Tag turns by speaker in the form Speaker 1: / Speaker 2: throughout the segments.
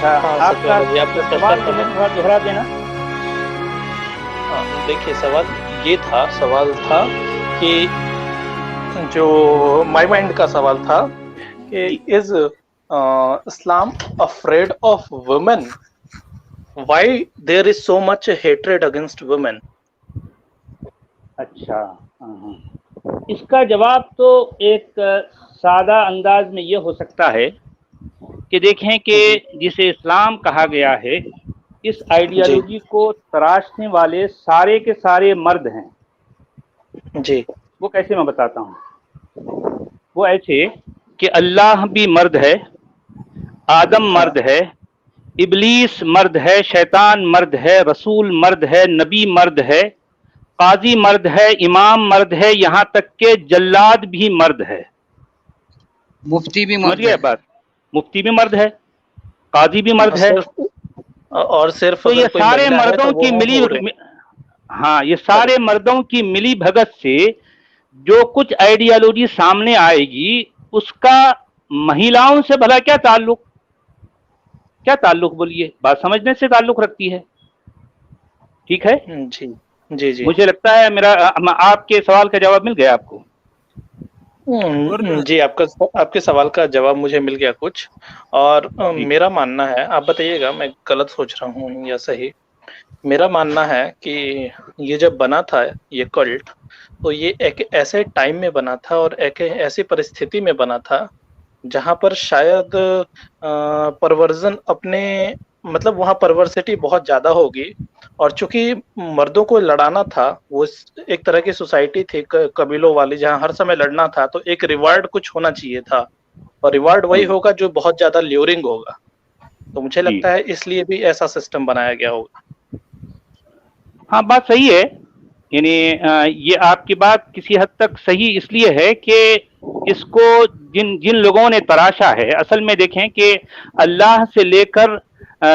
Speaker 1: تھا
Speaker 2: ہاں
Speaker 1: آپ
Speaker 2: ستیہ
Speaker 1: کا
Speaker 2: جی، آپ نے
Speaker 1: سوال
Speaker 2: پرشن
Speaker 1: جو ہے
Speaker 2: پڑھا؟
Speaker 1: تھوڑا دوہرا دینا۔
Speaker 2: دیکھیے سوال تھا کہ جو مائی مائنڈ کا سوال تھا کہ
Speaker 1: جی
Speaker 2: is Islam afraid of women? Why there is so much hatred against women?
Speaker 1: اچھا، ہاں ہاں، اس کا جواب تو ایک سادہ انداز میں یہ ہو سکتا ہے کہ دیکھیں کہ
Speaker 2: جی
Speaker 1: جسے اسلام کہا گیا ہے، اس
Speaker 2: جی
Speaker 1: آئیڈیالوجی کو تراشنے والے سارے کے سارے مرد ہیں۔
Speaker 2: جی
Speaker 1: وہ کیسے میں بتاتا ہوں؟ وہ ایسے کہ اللہ بھی مرد ہے، آدم
Speaker 2: ہاں
Speaker 1: مرد ہے، ابلیس مرد ہے، شیطان مرد ہے، رسول مرد ہے، نبی مرد ہے، قاضی مرد ہے، امام مرد ہے، یہاں تک کہ جلاد بھی مرد ہے۔
Speaker 3: مفتی بھی
Speaker 1: سمجھ
Speaker 3: مرد
Speaker 1: گئے
Speaker 3: ہے۔
Speaker 1: بات؟ مفتی بھی مرد ہے، قاضی بھی مرد ہے۔
Speaker 2: صرف
Speaker 1: تو یہ
Speaker 2: اگر کوئی
Speaker 1: سارے
Speaker 2: مہیلا ہے
Speaker 1: مردوں
Speaker 2: تو
Speaker 1: کی
Speaker 2: وہ
Speaker 1: ملی،
Speaker 2: ہو رہے
Speaker 1: ہاں، یہ
Speaker 2: سوری
Speaker 1: سارے مردوں کی ملی بھگت سے جو کچھ آئیڈیالوجی سامنے آئے گی، اس کا مہیلاؤں سے بھلا کیا تعلق؟ کیا تعلق بولیے؟ بات سمجھنے سے تعلق رکھتی ہے۔ ٹھیک ہے،
Speaker 2: جی جی جی
Speaker 1: مجھے لگتا ہے آپ کے سوال کا جواب مل گیا آپ کو۔
Speaker 3: اور
Speaker 2: جی آپ کے سوال کا جواب مجھے مل گیا کچھ، اور
Speaker 1: جی
Speaker 2: میرا ماننا ہے، آپ بتائیے گا میں غلط سوچ رہا ہوں یا صحیح۔ میرا ماننا ہے کہ یہ جب بنا تھا یہ کلٹ، تو یہ ایک ایسے ٹائم میں بنا تھا اور ایک ایسی پرستھتی میں بنا تھا جہاں پر شاید پرورزن اپنے مطلب وہاں پرورسٹی بہت زیادہ ہوگی، اور چونکہ مردوں کو لڑانا تھا، وہ ایک طرح کی سوسائٹی تھی قبیلوں والی جہاں ہر سمے لڑنا تھا، تو ایک ریوارڈ کچھ ہونا چاہیے تھا، اور ریوارڈ وہی ہوگا جو بہت زیادہ لیورنگ ہوگا۔ تو مجھے
Speaker 1: جی،
Speaker 2: لگتا ہے اس لیے بھی ایسا سسٹم بنایا گیا ہوگا۔
Speaker 1: ہاں، بات صحیح ہے۔ یعنی یہ آپ کی بات کسی حد تک صحیح اس لیے ہے کہ اس کو جن لوگوں نے تراشا ہے، اصل میں دیکھیں کہ اللہ سے لے کر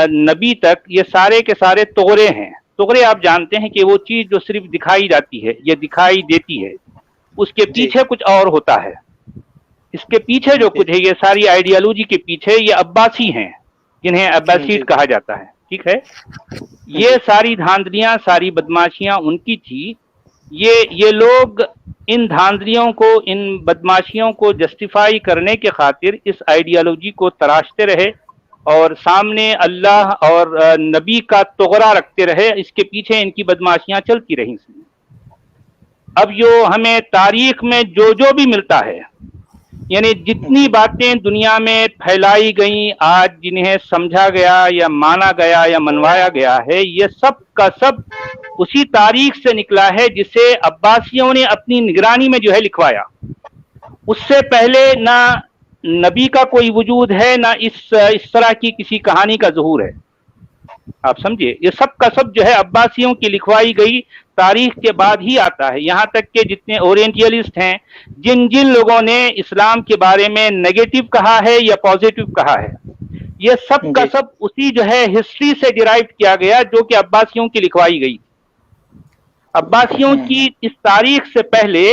Speaker 1: نبی تک یہ سارے کے سارے طغرے ہیں۔ طغرے آپ جانتے ہیں کہ وہ چیز جو صرف دکھائی جاتی ہے یا دکھائی دیتی ہے، اس کے
Speaker 2: جی
Speaker 1: پیچھے کچھ اور ہوتا ہے۔ اس کے پیچھے جو
Speaker 2: جی
Speaker 1: کچھ ہے، یہ ساری آئیڈیالوجی کے پیچھے یہ عباسی ہیں، جنہیں
Speaker 2: جی
Speaker 1: عباسیڈ کہا جاتا ہے۔ ٹھیک ہے، یہ
Speaker 2: جی
Speaker 1: ساری دھاندلیاں، ساری بدماشیاں ان کی تھی۔ یہ لوگ ان دھاندلیوں کو، ان بدماشیوں کو جسٹیفائی کرنے کے خاطر اس آئیڈیالوجی کو تراشتے رہے، اور سامنے اللہ اور نبی کا طغرا رکھتے رہے۔ اس کے پیچھے ان کی بدماشیاں چلتی رہیں۔ اب جو ہمیں تاریخ میں جو بھی ملتا ہے، یعنی جتنی
Speaker 2: جی
Speaker 1: باتیں دنیا میں پھیلائی گئیں، آج جنہیں سمجھا گیا یا مانا گیا یا منوایا گیا ہے، یہ سب کا سب اسی تاریخ سے نکلا ہے جسے عباسیوں نے اپنی نگرانی میں جو ہے لکھوایا۔ اس سے پہلے نہ نبی کا کوئی وجود ہے، نہ اس طرح کی کسی کہانی کا ظہور ہے۔ آپ سمجھیے، یہ سب کا سب جو ہے عباسیوں کی لکھوائی گئی تاریخ کے بعد ہی آتا ہے۔ یہاں تک کہ جتنے اورینٹیلسٹ ہیں، جن لوگوں نے اسلام کے بارے میں نیگیٹو کہا ہے یا پازیٹو کہا ہے، یہ سب کا
Speaker 2: جی
Speaker 1: سب اسی جو ہے ہسٹری سے ڈیرائیو کیا گیا جو کہ عباسیوں کی لکھوائی گئی۔ عباسیوں کی اس تاریخ سے پہلے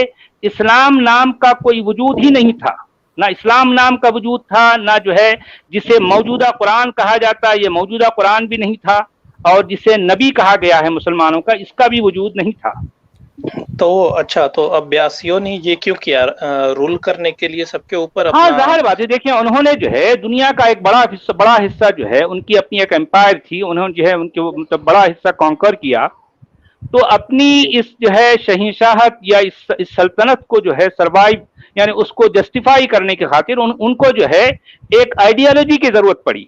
Speaker 1: اسلام نام کا کوئی وجود ہی نہیں تھا، نہ اسلام نام کا وجود تھا، نہ جو ہے جسے موجودہ قرآن کہا جاتا ہے، یہ موجودہ قرآن بھی نہیں تھا، اور جسے نبی کہا گیا ہے مسلمانوں کا، اس کا بھی وجود نہیں تھا۔
Speaker 2: تو اچھا، تو عباسیوں نے یہ کیوں کیا؟ رول کرنے کے لیے سب کے اوپر
Speaker 1: ہاں،
Speaker 2: اپنا؟
Speaker 1: ظاہر بات ہے، دیکھیں انہوں نے جو ہے دنیا کا ایک بڑا حصہ جو ہے، ان کی اپنی ایک امپائر تھی، انہوں نے جو ہے ان کے مطلب بڑا حصہ کانکر کیا، تو اپنی
Speaker 2: جی
Speaker 1: اس جو ہے شہنشاہت یا اس سلطنت کو جو ہے سروائیو، یعنی اس کو جسٹیفائی کرنے کی خاطر ان کو جو ہے ایک آئیڈیالوجی کی ضرورت پڑی۔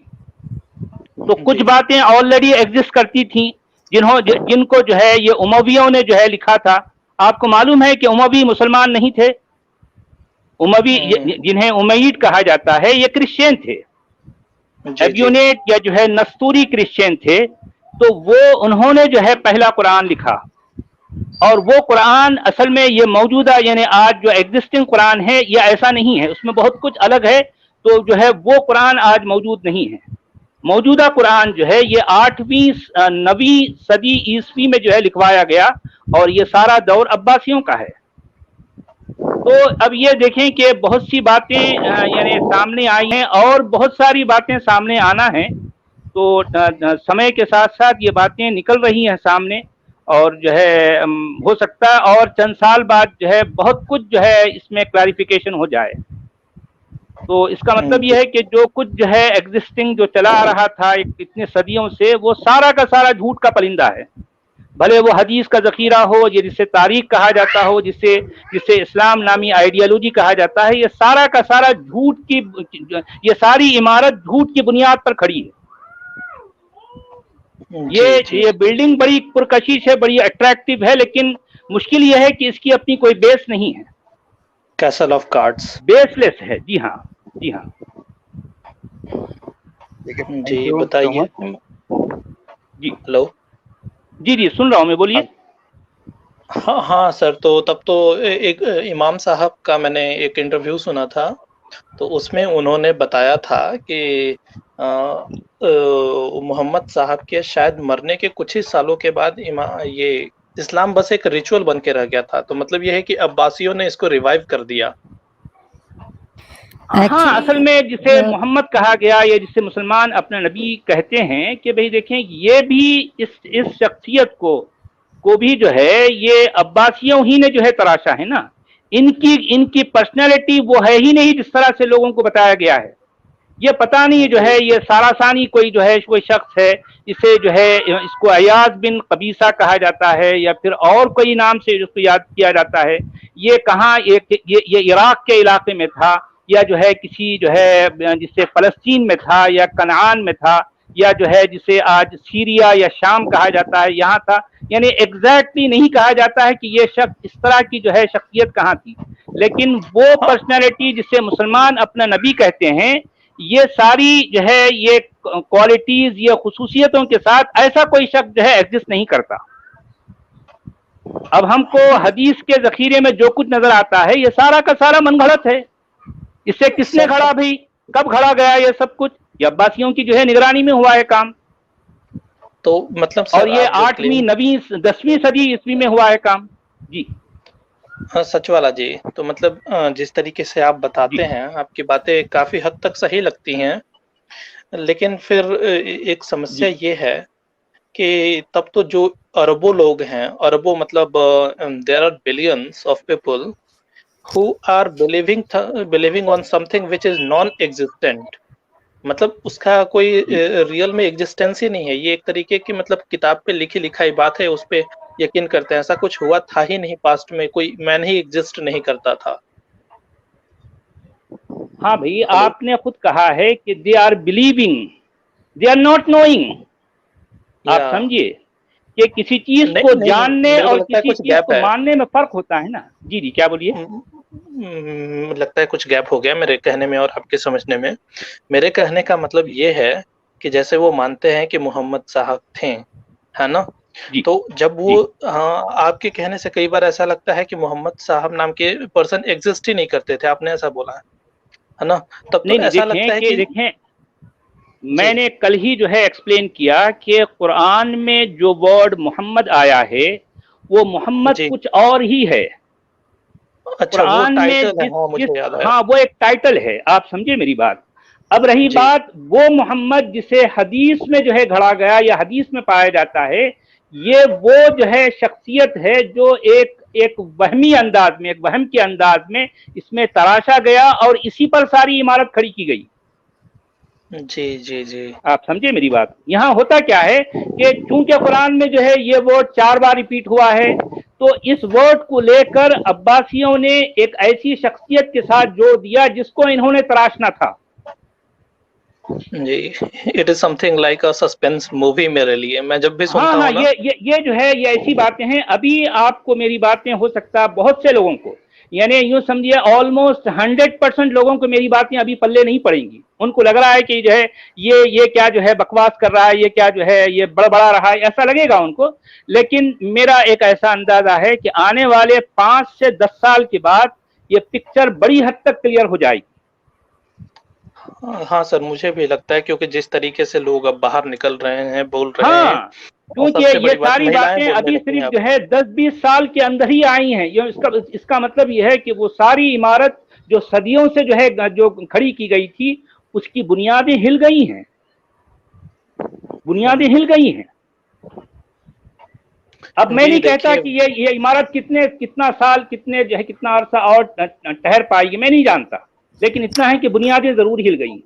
Speaker 1: تو کچھ
Speaker 2: جی
Speaker 1: باتیں آلریڈی ایگزسٹ کرتی تھیں، جن کو جو ہے یہ امویوں نے جو ہے لکھا تھا۔ آپ کو معلوم ہے کہ اموی مسلمان نہیں تھے۔ اموی جنہیں امیید کہا جاتا ہے، یہ کرسچین تھے،
Speaker 2: جی جی
Speaker 1: ایبیونیٹ یا جو ہے نستوری کرسچین تھے۔ تو انہوں نے جو ہے پہلا قرآن لکھا، اور وہ قرآن اصل میں یہ موجودہ یعنی آج جو ایگزسٹنگ قرآن ہے یہ ایسا نہیں ہے، اس میں بہت کچھ الگ ہے۔ تو جو ہے وہ قرآن آج موجود نہیں ہے۔ موجودہ قرآن جو ہے یہ 8ویں 9ویں صدی عیسوی میں جو ہے لکھوایا گیا، اور یہ سارا دور عباسیوں کا ہے۔ تو اب یہ دیکھیں کہ بہت سی باتیں یعنی سامنے آئی ہیں، اور بہت ساری باتیں سامنے آنا ہیں۔ تو समय के साथ साथ ये बातें निकल रही हैं सामने, और जो है हो सकता है और चंद साल बाद जो है बहुत कुछ जो है इसमें क्लैरिफिकेशन हो जाए। तो इसका मतलब ये है कि जो कुछ जो है एग्जिस्टिंग जो चला आ रहा था इतने सदियों से, वो सारा का सारा झूठ का परिंदा है। भले वो हदीस का जखीरा हो, ये जिसे तारीख कहा जाता हो, जिसे इस्लाम नामी आइडियोलॉजी कहा जाता है, ये सारा का सारा झूठ की, ये सारी इमारत झूठ की बुनियाद पर खड़ी है। ये बिल्डिंग बड़ी पुरकशिश है, बड़ी अट्रैक्टिव है, लेकिन मुश्किल ये है कि इसकी अपनी कोई बेस नहीं है।
Speaker 2: कैसल ऑफ कार्ड्स,
Speaker 1: बेसलेस है। जी हाँ, जी हाँ।
Speaker 2: जी बताइए।
Speaker 1: जी
Speaker 2: हेलो।
Speaker 1: जी जी सुन रहा हूँ मैं, बोलिए।
Speaker 2: हाँ हाँ सर, तो तब तो एक इमाम साहब का मैंने एक इंटरव्यू सुना था, तो उसमें उन्होंने बताया था कि मोहम्मद साहब के शायद मरने के कुछ ही सालों के बाद ये इस्लाम बस एक रिचुअल बन के रह गया था। तो मतलब ये है कि अब्बासियों ने इसको रिवाइव कर दिया।
Speaker 1: हाँ, असल में जिसे मोहम्मद कहा गया या जिसे मुसलमान अपना नबी कहते हैं, कि भाई देखें ये भी इस शख्सियत को भी जो है ये अब्बासियों ही ने जो है तराशा है ना। इनकी पर्सनैलिटी वो है ही नहीं जिस तरह से लोगों को बताया गया है। ये पता नहीं जो है ये सारासानी कोई जो है कोई शख्स है, इसे जो है इसको अयाज बिन कबीसा कहा जाता है या फिर और कोई नाम से इसको याद किया जाता है। ये कहाँ ये इराक के इलाके में था, या जो है किसी जो है जिसे फलस्तीन में था, या कनान में था, या जो है जिसे आज सीरिया या शाम कहा जाता है, यहाँ था। यानी एग्जैक्टली नहीं कहा जाता है कि ये शख्स इस तरह की जो है शख्सियत कहाँ थी, लेकिन वो पर्सनैलिटी जिसे मुसलमान अपना नबी कहते हैं, ये सारी जो है ये क्वालिटीज या खुसूसियतों के साथ ऐसा कोई शख्स जो है एग्जिस्ट नहीं करता। अब हमको हदीस के जखीरे में जो कुछ नजर आता है ये सारा का सारा मनगढ़ंत है। इससे किसने खड़ा भाई, कब खड़ा गया ये सब कुछ? ये अब्बासियों की जो है निगरानी में हुआ है काम।
Speaker 2: तो मतलब
Speaker 1: और ये 8वीं 9वीं 10वीं सदी ईस्वी में हुआ है काम। जी
Speaker 2: हाँ सच वाला जी। तो मतलब जिस तरीके से आप बताते हैं, आपकी बातें काफी हद तक सही लगती हैं, लेकिन फिर एक समस्या ये है कि तब तो जो अरबों लोग हैं, अरबों मतलब there are billions of people who are believing on something which is non-existent, मतलब उसका कोई रियल में एग्जिस्टेंस ही नहीं है। ये एक तरीके की मतलब किताब पे लिखी लिखाई बात है, उस पे यकीन करते हैं। ऐसा कुछ हुआ था ही नहीं पास्ट में, कोई मैन ही एग्जिस्ट नहीं करता था।
Speaker 1: हाँ भाई, आपने खुद कहा है कि they are believing, they are not knowing. आप समझिए कि किसी चीज को जानने और किसी चीज को मानने में फर्क होता है ना। जी जी क्या बोलिए।
Speaker 2: लगता है कुछ गैप हो गया मेरे कहने में और आपके समझने में। मेरे कहने का मतलब ये है कि जैसे वो मानते हैं कि मोहम्मद साहब थे, है ना, तो जब वो हाँ, आपके कहने से कई बार ऐसा लगता है कि मोहम्मद साहब नाम के पर्सन एग्जिस्ट ही नहीं करते थे। आपने ऐसा बोला है ना, तब तो ऐसा लगता है कि
Speaker 1: देखें, मैंने कल ही जो है एक्सप्लेन किया कि कुरान में जो वर्ड मोहम्मद आया है वो मोहम्मद कुछ और ही है।
Speaker 2: अच्छा,
Speaker 1: कुरान में हाँ वो एक टाइटल है, आप समझे मेरी बात। अब रही बात वो मोहम्मद जिसे हदीस में जो है घड़ा गया या हदीस में पाया जाता है, ये वो जो है शख्सियत है जो एक वहमी अंदाज में, एक वहम के अंदाज में इसमें तराशा गया और इसी पर सारी इमारत खड़ी की गई।
Speaker 2: जी जी जी
Speaker 1: आप समझे मेरी बात। यहाँ होता क्या है कि चूंकि कुरान में जो है ये वर्ड 4 बार रिपीट हुआ है, तो इस वर्ड को लेकर अब्बासियों ने एक ऐसी शख्सियत के साथ जोड़ दिया जिसको इन्होंने तराशना था।
Speaker 2: जी, it is something like a suspense movie मेरे लिए। मैं जब भी सुनता हूं ना,
Speaker 1: ये जो है ये ऐसी बातें हैं। अभी आपको मेरी बातें हो सकता है बहुत से लोगों को, यानी यूं समझिए ऑलमोस्ट 100% लोगों को मेरी बातें अभी पल्ले नहीं पड़ेंगी। उनको लग रहा है कि जो है ये क्या जो है बकवास कर रहा है, ये क्या जो है ये बड़बड़ा रहा है, ऐसा लगेगा उनको। लेकिन मेरा एक ऐसा अंदाजा है कि आने वाले 5 से 10 साल के बाद ये पिक्चर बड़ी हद तक क्लियर हो जाएगी।
Speaker 2: हाँ सर, मुझे भी लगता है, क्योंकि जिस तरीके से लोग अब बाहर निकल रहे हैं, बोल रहे हैं,
Speaker 1: क्योंकि ये सारी बातें अभी सिर्फ जो है 10-20 साल के अंदर ही आई हैं। ये इसका मतलब ये है कि वो सारी इमारत जो सदियों से जो है जो खड़ी की गई थी, उसकी बुनियादें हिल गई हैं। बुनियादें हिल गई हैं। अब मैं
Speaker 2: जी,
Speaker 1: नहीं कहता कि
Speaker 2: देखिए
Speaker 1: ये इमारत कितना साल, कितने जो है कितना अरसा और ठहर पाएगी, मैं नहीं जानता, लेकिन इतना है कि बुनियादें जरूर हिल गई हैं।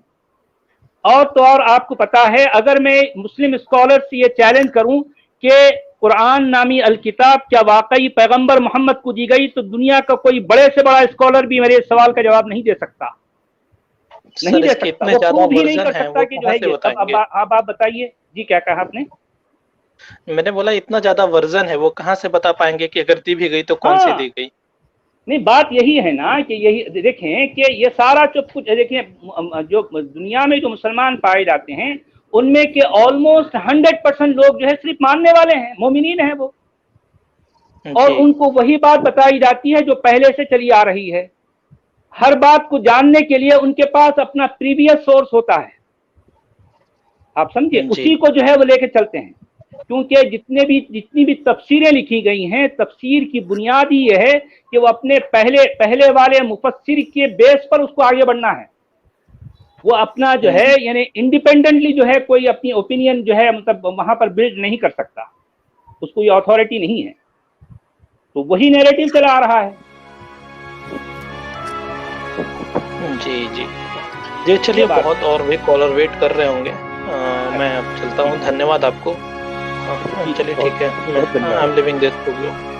Speaker 1: और तो और आपको पता है, अगर मैं मुस्लिम स्कॉलर से ये चैलेंज करूं कि कुरान नामी अल किताब क्या वाकई पैगंबर मोहम्मद को दी गई, तो दुनिया का कोई बड़े से बड़ा स्कॉलर भी मेरे इस सवाल का जवाब नहीं दे सकता, नहीं
Speaker 2: सर
Speaker 1: दे
Speaker 2: इसके
Speaker 1: सकता,
Speaker 2: इतने
Speaker 1: वो
Speaker 2: ज्यादा
Speaker 1: प्रूव ही नहीं
Speaker 2: वर्जन
Speaker 1: कर
Speaker 2: हैं,
Speaker 1: सकता
Speaker 2: वो
Speaker 1: कि जो
Speaker 2: कहाँ
Speaker 1: है
Speaker 2: से
Speaker 1: ये। अब
Speaker 2: बताएंगे?
Speaker 1: आप बताइए जी, क्या कहा आपने?
Speaker 2: मैंने बोला इतना ज्यादा वर्जन है, वो कहाँ से बता पाएंगे कि अगर दी भी गई तो कौन सी दी
Speaker 1: हाँ,
Speaker 2: गई?
Speaker 1: नहीं, बात यही है ना कि यही देखें कि ये सारा जो कुछ देखें, जो दुनिया में जो मुसलमान पाए जाते हैं उनमें के ऑलमोस्ट 100% लोग जो है सिर्फ मानने वाले हैं, मोमिनीन हैं वो, और
Speaker 2: जी
Speaker 1: उनको वही बात बताई जाती है जो पहले से चली आ रही है। हर बात को जानने के लिए उनके पास अपना प्रीवियस सोर्स होता है, आप समझिए,
Speaker 2: जी
Speaker 1: उसी को जो है वो लेके चलते हैं। क्योंकि जितनी भी तफसीरें लिखी गई हैं, तफसीर की बुनियाद ही ये है कि वो अपने पहले वाले मुफस्सिर के बेस पर उसको आगे बढ़ना है। वो अपना जो है यानी इंडिपेंडेंटली जो है कोई अपनी ओपिनियन जो है मतलब वहां पर बिल्ड नहीं कर सकता, उसको ये अथॉरिटी नहीं है, तो वही नैरेटिव चला आ रहा है।
Speaker 2: जी जी जी, चलिए, बहुत और भी कॉलर वेट कर रहे होंगे। मैं अब चलता हूँ, धन्यवाद आपको। चलिए ठीक है, I am living this programme.